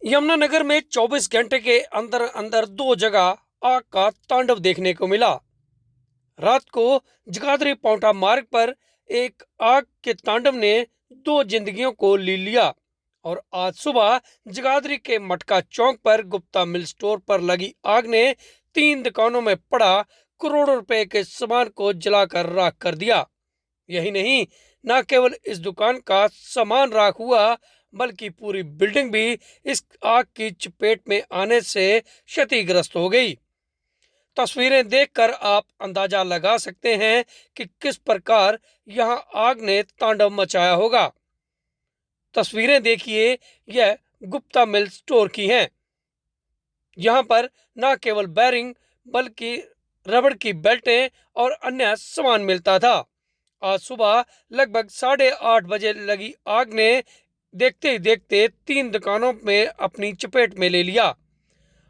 यमुनानगर में 24 घंटे के अंदर अंदर दो जगह आग का तांडव देखने को मिला। रात को जगाधरी पांवटा मार्ग पर एक आग के तांडव ने दो जिंदगियों को ले लिया और आज सुबह जगाधरी के मटका चौक पर गुप्ता मिल स्टोर पर लगी आग ने 3 दुकानों में पड़ा करोड़ों रुपए के सामान को जलाकर राख कर दिया। यही नहीं, न केवल इस दुकान का सामान राख हुआ बल्कि पूरी बिल्डिंग भी इस आग की चपेट में आने से क्षतिग्रस्त हो गई। तस्वीरें देखकर आप अंदाजा लगा सकते हैं कि किस प्रकार यहां आग ने तांडव मचाया होगा। तस्वीरें देखिए, यह गुप्ता मिल स्टोर की हैं। यहां पर न केवल बैरिंग बल्कि रबड़ की बेल्टें और अन्य सामान मिलता था। आज सुबह लगभग 8:30 बजे लगी आग ने देखते ही देखते 3 दुकानों में अपनी चपेट में ले लिया।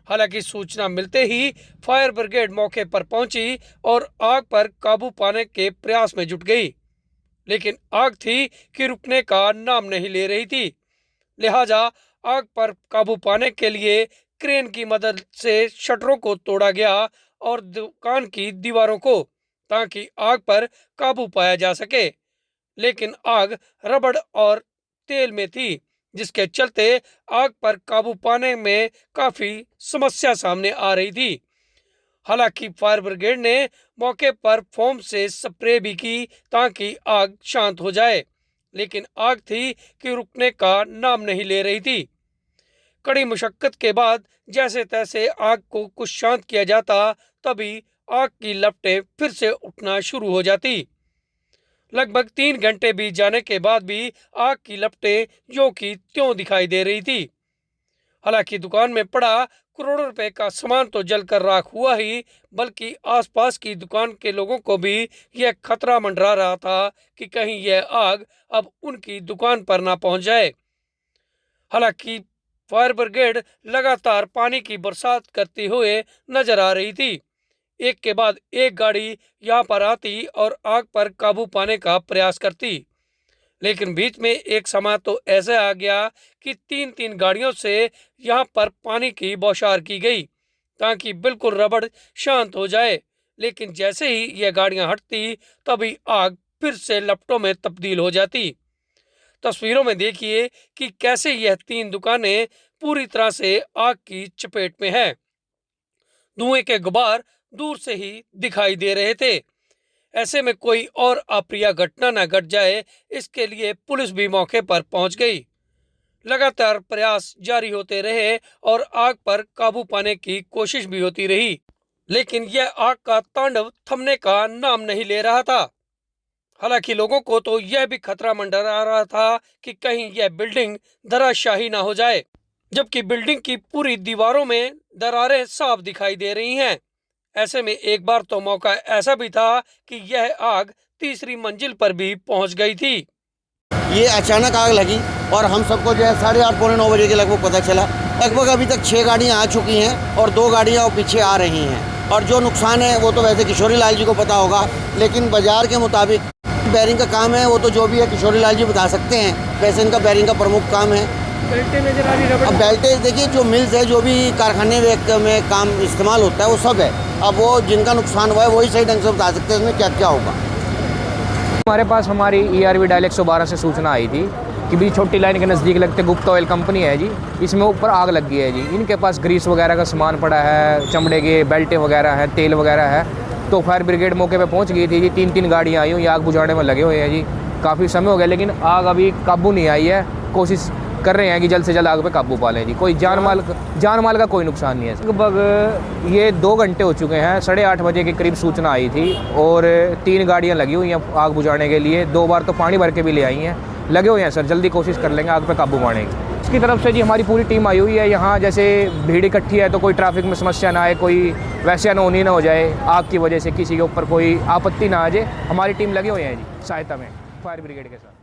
हालांकि सूचना मिलते ही फायर ब्रिगेड मौके पर पहुंची और आग पर काबू पाने के प्रयास में जुट गई, लेकिन आग थी कि रुकने का नाम नहीं ले रही थी। लिहाजा आग पर काबू पाने के लिए क्रेन की मदद से शटरों को तोड़ा गया और दुकान की दीवारों को, ताकि आग पर काबू पाया जा सके। लेकिन आग रबड़ और तेल में थी, जिसके चलते आग पर काबू पाने में काफी समस्या सामने आ रही थी। हालांकि फायर ब्रिगेड ने मौके पर फोम से स्प्रे भी की ताकि आग शांत हो जाए, लेकिन आग थी कि रुकने का नाम नहीं ले रही थी। कड़ी मुशक्कत के बाद जैसे तैसे आग को कुछ शांत किया जाता, तभी आग की लपटें फिर से उठना शुरू हो जाती। लगभग 3 घंटे बीत जाने के बाद भी आग की लपटें यों की त्यों दिखाई दे रही थी। हालांकि दुकान में पड़ा करोड़ों रुपए का सामान तो जलकर राख हुआ ही, बल्कि आसपास की दुकान के लोगों को भी यह खतरा मंडरा रहा था कि कहीं यह आग अब उनकी दुकान पर ना पहुंच जाए। हालांकि फायर ब्रिगेड लगातार पानी की बरसात करते हुए नजर आ रही थी। एक के बाद एक गाड़ी यहां पर आती और आग पर काबू पाने का प्रयास करती, लेकिन बीच में एक समय तो ऐसा आ गया कि 3-3 गाड़ियों से यहां पर पानी की बौछार की गई ताकि बिल्कुल रबड़ शांत हो जाए। लेकिन जैसे ही यह गाड़ियां हटती, तभी आग फिर से लपटों में तब्दील हो जाती। तस्वीरों में देखिए कि कैसे यह 3 दुकानें पूरी तरह से आग की चपेट में हैं। धुएं के गुबार दूर से ही दिखाई दे रहे थे। ऐसे में कोई और अप्रिय घटना न घट जाए, इसके लिए पुलिस भी मौके पर पहुंच गई। लगातार प्रयास जारी होते रहे और आग पर काबू पाने की कोशिश भी होती रही, लेकिन यह आग का तांडव थमने का नाम नहीं ले रहा था। हालांकि लोगों को तो यह भी खतरा मंडरा रहा था कि कहीं यह बिल्डिंग धराशायी ना हो जाए, जबकि बिल्डिंग की पूरी दीवारों में दरारें साफ दिखाई दे रही हैं। ऐसे में एक बार तो मौका ऐसा भी था कि यह आग तीसरी मंजिल पर भी पहुंच गई थी। ये अचानक आग लगी और हम सबको जो है 8:30 पौने 9 बजे के लगभग पता चला। लगभग अभी तक 6 गाड़ियाँ आ चुकी हैं और 2 गाड़ियाँ और पीछे आ रही हैं। और जो नुकसान है वो तो वैसे किशोरी लाल जी को पता होगा, लेकिन बाजार के मुताबिक बैरिंग का काम है, वो तो जो भी है किशोरी लाल जी बता सकते हैं। वैसे इनका बैरिंग का प्रमुख काम है। बेल्टें नजर आ रही रबड़। अब बेल्टें देखिए, जो मिल्स है, जो भी कारखाने में काम इस्तेमाल होता है वो सब है। अब वो जिनका नुकसान हुआ है वही सही ढंग से बता सकते हैं इसमें क्या क्या होगा। हमारे पास हमारी ERV डायल 112 से सूचना आई थी कि भी छोटी लाइन के नज़दीक लगते गुप्ता ऑयल कंपनी है जी, इसमें ऊपर आग लग गई है जी। इनके पास ग्रीस वगैरह का सामान पड़ा है, चमड़े के बेल्टें वगैरह है, तेल वगैरह है। तो फायर ब्रिगेड मौके पे पहुंच गई थी जी। 3-3 गाड़ियाँ आई हुई, आग बुझाने में लगे हुए हैं जी। काफ़ी समय हो गया, लेकिन आग अभी काबू नहीं आई है। कोशिश कर रहे हैं कि जल्द से जल्द आग पे काबू पा लें जी। कोई जान माल का कोई नुकसान नहीं है। लगभग ये 2 घंटे हो चुके हैं। 8:30 बजे के करीब सूचना आई थी और 3 गाड़ियां लगी हुई हैं आग बुझाने के लिए। 2 बार तो पानी भर के भी ले आई हैं। लगे हुए हैं सर, जल्दी कोशिश कर लेंगे आग पे काबू पाने की। इसकी तरफ से जी हमारी पूरी टीम आई हुई है यहाँ। जैसे भीड़ इकट्ठी है तो कोई ट्रैफिक में समस्या ना आए, कोई वैसे अनहोनी ना हो जाए, आग की वजह से किसी के ऊपर कोई आपत्ति ना आ जाए। हमारी टीम लगी हुई है जी सहायता में फायर ब्रिगेड के साथ।